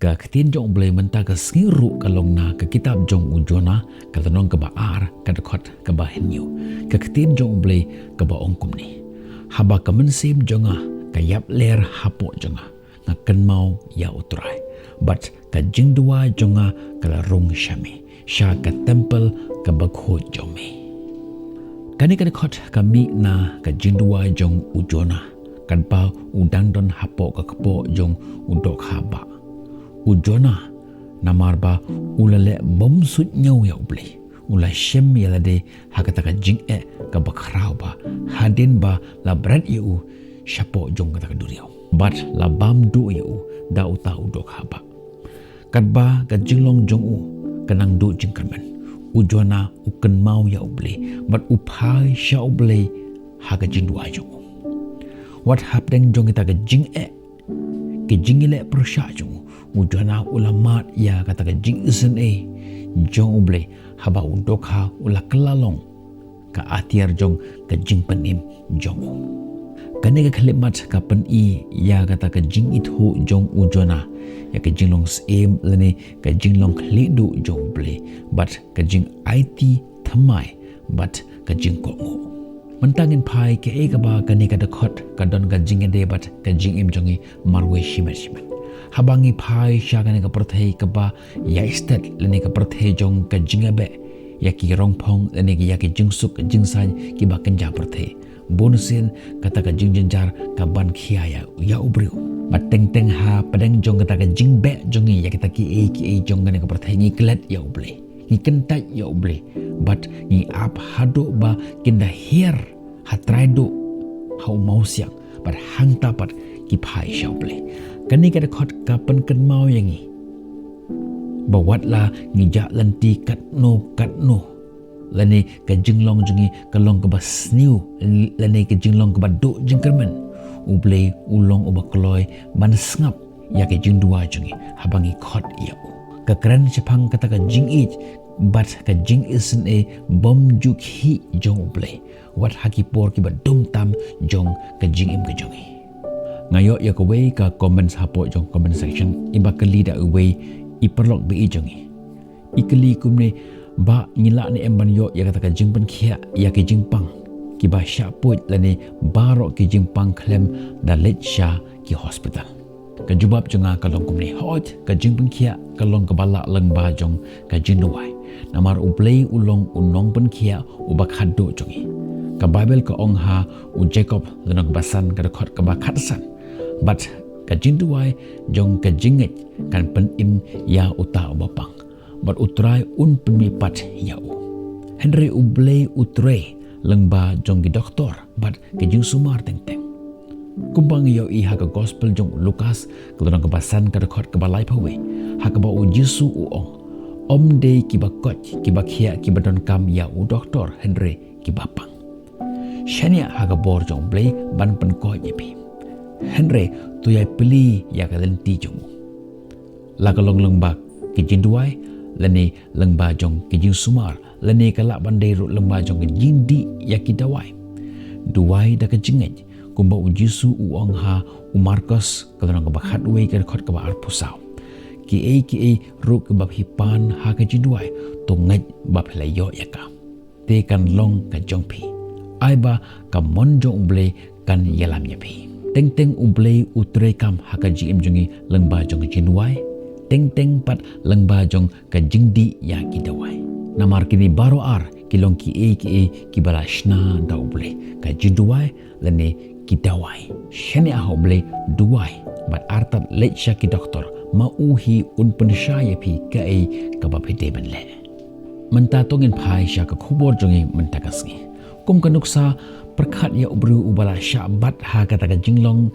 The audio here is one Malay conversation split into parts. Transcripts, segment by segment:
ka ketin jong blay menta ka skiru kalong na ka kitab jong ujona ka tanong ka baar ka dekot ka bahenyo ka ketin jong blay ka baong kumni haba ka mensim jonga ka yap ler hapo jonga nga kenmau ya utrai but ka jingdua jonga ka larung syami sya ka temple ka bakho jome kani ka dekot ka mi na ka jingdua jong ujona kan pa udang don hapo ka kepo jong udok haba ujona namarba ulale bom sut nyau ya uble ula shem yalade hakata ka jing ka bakrau ba hadin ba la brand yu shapo jong ka duriau but la bam du yu da uta udok haba kadba ka jinglong jong u kanang du jingkermen ujona uken mau ya uble but upai sha uble haga jingdua jong what happening jong kita ka jing ke jingile prosha jong ujana ulamat ya kata ka jing isen jong uble haba udokha ula kelalong ka atiar jong ka jing penim jong kane ka khalimat ka pen ya kata ka jing ithu jong ujana ya ka jinglong sem lene ka jinglong khlidu jong uble but ka jing it thamai but ka jing ko mentangin pai ke ka ba kane ka dakot ka don ka jing bat ka jing im jongi marwe shimet habangi pai syagane ka perthei ka ba ya istat lene ka perthei jong ka jingabe ya ki rongpong lene ki ya ki jingsuk jingsan ki ba kenja perthei bonusin kata ka jingjenjar ka ban khia ya ubriu bateng teng ha padang jong kata ka jingbe jongi ya kita ki jong ngane ka perthei ngi klet ya uble ngi kentai ya uble but ngi ap hado ba kinda hier hatraido hau mau siang but hang tapat ki pai sya uble kani ka dekot ka pen ken mau yangi bawatla ngijak lenti katno lani ka jinglong jengi kalong ka basniu lani ka jinglong ka badu jingkermen uble ulong uba kloy ban sngap ya ka jingdua jengi habangi khot ya ka kran chapang kata ka jing but ka jing isen bom juk hi jong uble wat hakipor ki badum tam jong ka jing im ka jongi ngayo ya ka way ka comments hapo jong comment section iba kali da way iperlok bi jongi ikli kumne ba ngila ni emban yo ya kata ka jing pen khia ya ki jing pang ki ba sha put lani baro ki jing pang klem da let sha ki hospital ka jubab jonga kalong kumne hot ka jing pen khia kalong ka bala leng ba jong ka jing duai namar uplay ulong unong pen khia ubak hado jongi ka bible ka ong ha u jacob lenok basan ka khot ka ba khatsan but ka jing duai jong ka jinget kan pen im ya uta bapang but utrai un pemipat ya u henry ublay utre lengba jong ki doktor but ke jing sumar teng kumbang yo ha ka gospel jong lukas kelorang ka basan ka khot ka balai pawe ha ka ba u jisu u ong om de ki ba kot ki ba khia ki ba don kam ya u doktor henry ki bapang shania ha ka bor jong blay ban pen ko yepi henry tu yai pili ya ka lenti jong la ka long lengba ki jing duai lani lengba jong ki jing sumar lani kala bandai ru lengba jong ki jing di ya ki dawai duai da ka jinget kumba u jisu u ong ha u marcos kalorang ka bakhat we ka khot ka ba arpusau ki ru ka bab hipan ha ka jing duai to ngai bab layo ya ka te kan long ka jong phi ai ba ka mon jong ble kan yalam ya phi teng uble utre kam ha ka jing jongi lengba jong ki jing duai teng pat lengba jong ka jingdi ya ki dawai namar kini baro ar kilong ki balashna da uble ka jinduai lene ki dawai shene a uble duai but artat lecha ki doktor ma uhi un penshaya pi ka ka ba phite ban le menta tongin phai sha ka khubor jongi menta kasngi kum ka nuksa perkhat ya ubru ubala sha bat ha ka ta ka jinglong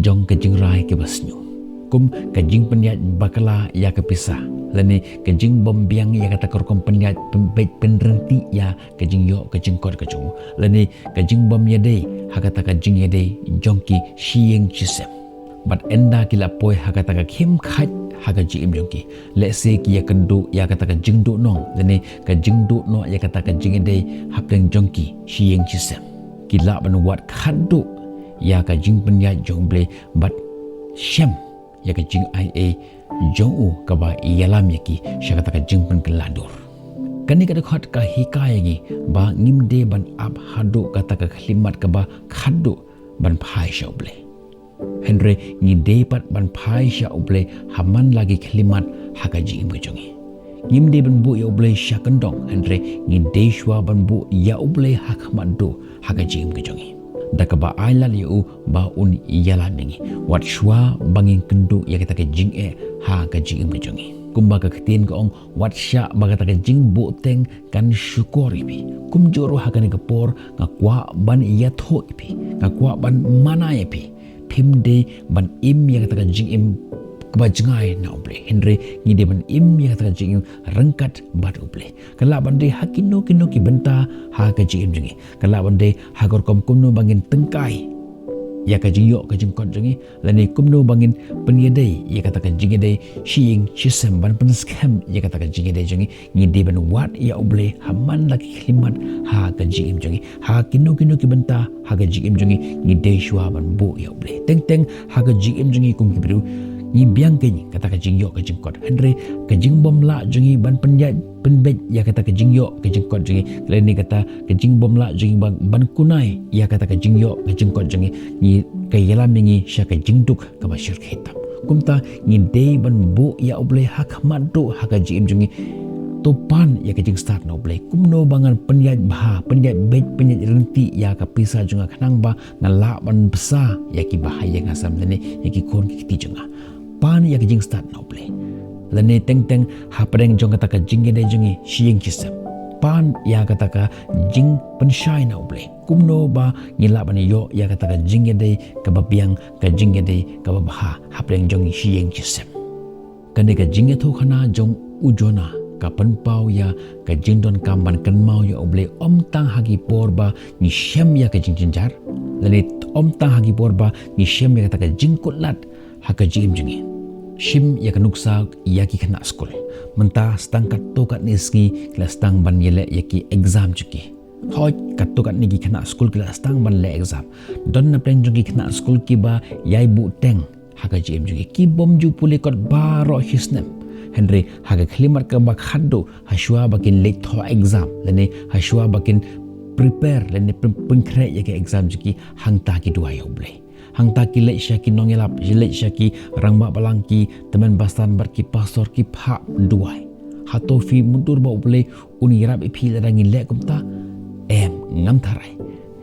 jong ka jingrai ke basnyu kum kajing penyat bakala ya kepisah lani kajing bombiang ya kata korkom penyat pembek penrenti ya kajing yo kajing kod kacung lani kajing bom yade hakata kajing yade jongki shiyeng chisem but enda kila poi hakata ka khim khat hagaji im jongki let's say ki ya kendu ya kata kajing du nong lani kajing du no ya kata kajing yade hapleng jongki shiyeng chisem kila banwat khadu ya kajing penyat jongble but shem ya ka jing ia jongu kaba ialam yaki syakata ka jingpan keladur. Kani kada khat ka hikaya gi ba ngimde ban ab hadu kata ka khlimat kaba khadu ban phai sha uble. Henry ngide pat ban phai sha uble haman lagi khlimat hakaji imjongi. Ngimde ban bu ya uble sha kendong Henry ngide shwa ban bu ya uble hakmadu hakaji imjongi. Dakaba ailal yu ba un ialam mengi wat shwa bangin kendu ya kita ka jinge hakaji imjongi. Kumbaga ketin ko ong watsya baga taga jing boteng kan syukur ipi kum joro hakani kapor ngakwa ban iya tho ipi ngakwa ban mana ipi pimde ban im yang taga jing im kebajengai na uble Henry ngide ban im yang taga jing im rengkat bad uble kala bande hakino kino ki benta ha ka jing im jengi kala bande hagor kom kumno bangin tengkai ya ka jing yo ka jing kot jengi lani kumno bangin penyedai ya katakan jing edai shing shisem ban penskam ya katakan jing edai jengi ngide ban wat ya uble haman laki khlimat ha ka jing im jengi ha kino ki benta ha ka jing im jengi ngide shwa ban bu ya uble teng teng ha ka jing im jengi kum kibru ni biang kenyi katakan jing yo ka jing kot Henry ka jing bom la jengi ban penjat penbet ya kata ka jing yo ka jing kot jengi lani kata ka jing bom la jengi ban kunai ya kata ka jing yo ka jing kot jengi ni ka yalam mengi sya ka jing duk ka ba syirk hitam kumta ni dei ban bu ya uble hak madu hak ka jing jengi topan ya ka jing start no uble kumno bangan penjat bah penjat bet penjat renti ya ka pisa jenga kanang ba ngala ban besar ya ki bahaya ngasam lani ya ki kon ki ti jenga pan ya ka jing start no uble lani teng-teng hapreng jong kata ka jing ede jengi shing kisem pan ya kata ka jing pensyai na uble kumno ba ngila ban yo ya kata ka jing ede ka babiang ka jing ede ka babha hapreng jong shing kisem kane ka jing etho khana jong ujona ka penpau ya ka jing don kamban kan mau ya uble om tang hagi porba ni shem ya ka jing jinjar lani om tang hagi porba ni shem ya kata ka jing kutlat haka jing jengi Shim ya kanuksa ya ki kena skul. Mentah stang katokat niski kila stang ban yele ya ki exam cuki. Hoj katokat ni ki kena skul kila stang ban le exam. Don na plan juki kena skul ki ba yai bu teng haka jim juki ki bom ju puli kot baro hisnem. Henry haka klimat ka bak hado haswa bakin late tho exam lene haswa bakin prepare lene pengkre ya ki exam juki hangta ki dua ya uble. Hang taki lek syaki nongelap jelek syaki rangba balangki teman basan berki pasor ki phap duai hatofi mundur ba uble unirap ipi ladangi lek kumta ngam tharai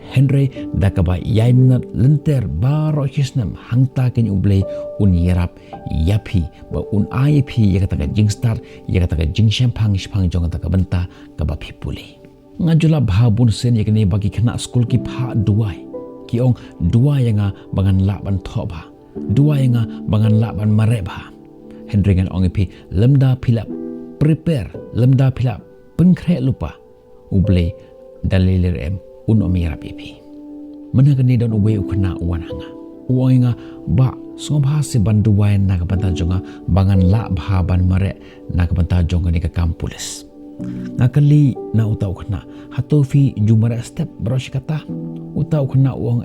Henry dakaba yai minat lenter baro hisnam hang takin uble unirap yapi ba un ip ya kata jing star ya kata jing shampang shpang jong kata benta ka ba pipuli ngajula bhabun sen yakni bagi kena skul ki pha duai kiong dua yang bangan laban thoba dua yang bangan laban mareba Henry ngan ong pi lemda pila prepare lemda pila pengkre lupa uble dalilir em uno mirap ipi menagani don uwe ukna uwananga uoinga ba songba se banduai nak banta jonga bangan la bhaban mare nak banta jonga ni ka kampules ngakali na utau kena hatofi jumara step baros kata utau kena uang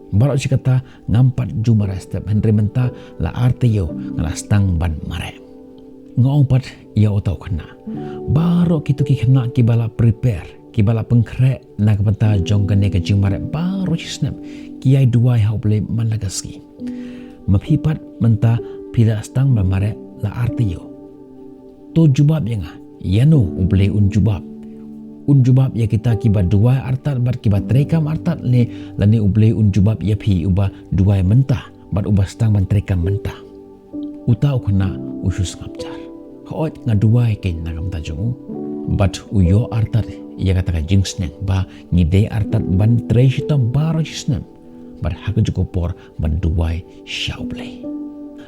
baros kata ngampat jumara step Henry menta la arte yo ngalastang ban mare ngong pat ya utau kena baro kitu ki kena ki bala prepare ki bala pengkre nak banta jongane ka jumara baro snap ki ai duai hauble managaski mapipat menta pila stang ban mare la arte yo to jubab yang yano uble unjubab ya kita kiba dua artat bar kiba trekam artat le lani uble unjubab ya phi uba dua mentah bar uba stang ban trekam mentah utau kena usus ngapcar hot ngadua ke nagam tajung bat uyo artat ya kata jingsneng ba ngide artat ban treshitam baro jisnem bar hak jukopor ban dua shauble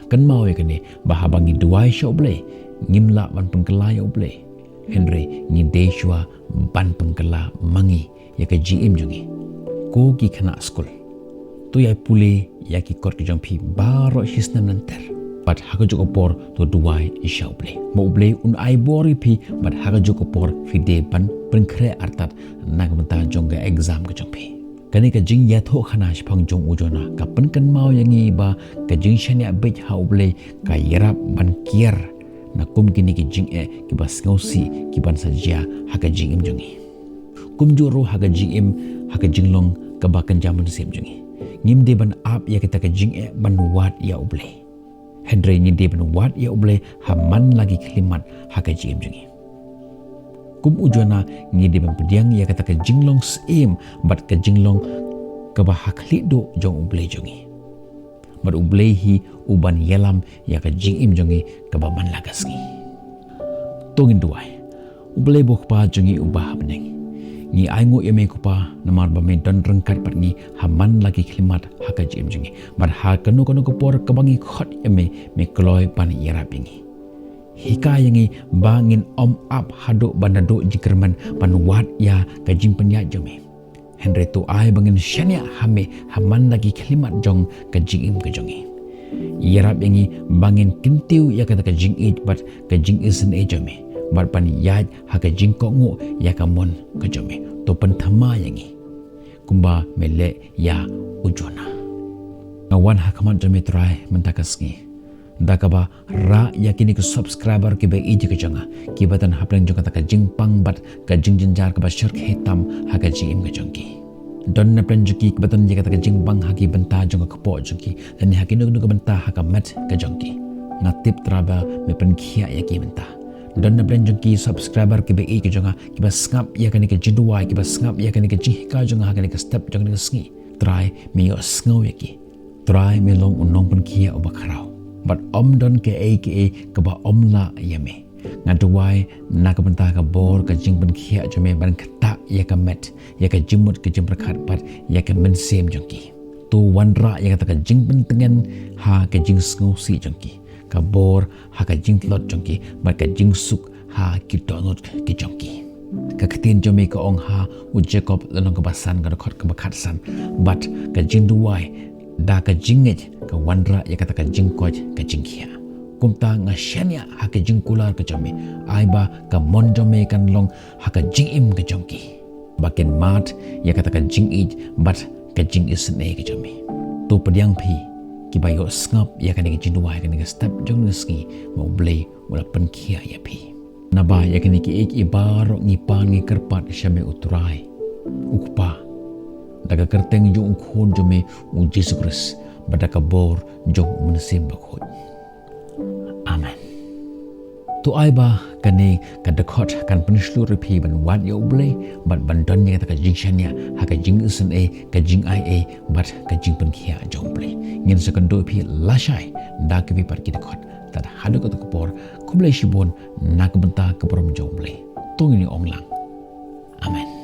kan mau ya kene bahabangi dua shauble ngimla ban pengkelai uble Henry ngide shwa ban pengkela mangi ya ke GM jungi ko ki kena skul tu ya pule ya ki kor ki jongpi baro hisnam nanter bat haga joko por to duai isha uble mo uble un ai bori pi bat haga joko por fide ban pengkre artat nag menta jongga exam ke jongpi Kani ka jing ya tho khana shpang jong ujona ka pen kan mau yang ba ka jing shania bej ha uble ka yarap ban kier na kum kini ki jing ki bas ngosi ki ban sajia ha ka jing im jongi kum juro ha ka jing im ha ka jing long ka ba kan jamun sem jongi ngim de ban ap ya kita ka jing ban wat ya uble hendre ni de ban wat ya uble ha man lagi klimat ha ka jing im jongi kum ujona ngi de ban pediang ya kata ka jinglong sem bat ka jinglong ka ba hakli do jong uble jongi bar uble hi uban yelam ya ka jing im jongi ka ba man lagasngi tongin duai uble bok pa jongi ubah beneng ngi aingo yeme ko pa namar ba me don rengkat pat ngi haman lagi klimat ha ka jing jongi bar ha kanu ko por ka bangi khot yeme me kloy pan yara pingi hika yangi bangin om up hado bandado jikerman panwat ya kajing penya jome Henry tu ai bangin shania hame haman lagi kalimat jong kajing im kajongi yarap yangi bangin kintiu ya kata kajing it bat kajing isen e jome bat pan yaj ha kajing kongu ya kamon kajome to pentama yangi kumba mele ya ujona awan hakaman jome try mentakasngi dakaba ra yakini ke subscriber ke be iji ke janga ki batan haplang jong kata ka jingpang bat ka jingjenjar ke basyar hitam ha ka jim ke jongki don na plan juki ke batan je kata ka jingpang ha ki benta jong ka po juki dan ha ki nu ke benta ha ka mat ka jongki ngatip traba me pen khia ya ki benta don na plan juki subscriber ke be iji ke janga ki bas ngap ya kan ke jidua ki bas ngap ya kan ke jihka jong ha kan ke step jong ke sngi try me yo sngo ya ki try me long unong pen khia obakharau but om don ke ke ba om la yame ngaduai na ka benta ka bor ka jing ben khia jome ban khata ya ka met ya ka jimut ke jim prakhat pat ya ka men sem jongki tu wanra ya ka jing ben tengen ha ka jing sngo si jongki ka bor ha ka jing lot jongki ba ka jing suk ha ki donot ki jongki ka khatin jome ka ong ha u jacob lanong ka basan ka khot ka bakhat san but ka jing duai da ka jingej ka wanra ya kata ka jingkoj ka jingkhia kumta nga shania ha ka jingkular ka jome aiba ka monjome kan long ha ka jingim ka jongki baken mat ya kata ka jingij bat ka jing isne ka jome to pediang phi ki bayo skap ya kan ka jindua kan ka step jong ski mo ble wala penkhia ya phi naba ya kan ki ek ibaro ngipan ngi kerpat shame uturai ukpa daga kerteng jong khon jome u Jesus Christ badaka bor jong mensim bakhot amen tu ai ba kane ka dakhot kan penishlu repi ban wat yo ble bat bandon ni ka jing shania ha ka jing usen e ka jing ai e bat ka jing pen khia jong ble ngin second do pi lashai da ka bi par ki dakhot tad hadu ko por kuble shibon nak benta ka prom jong ble tu ni onglang amen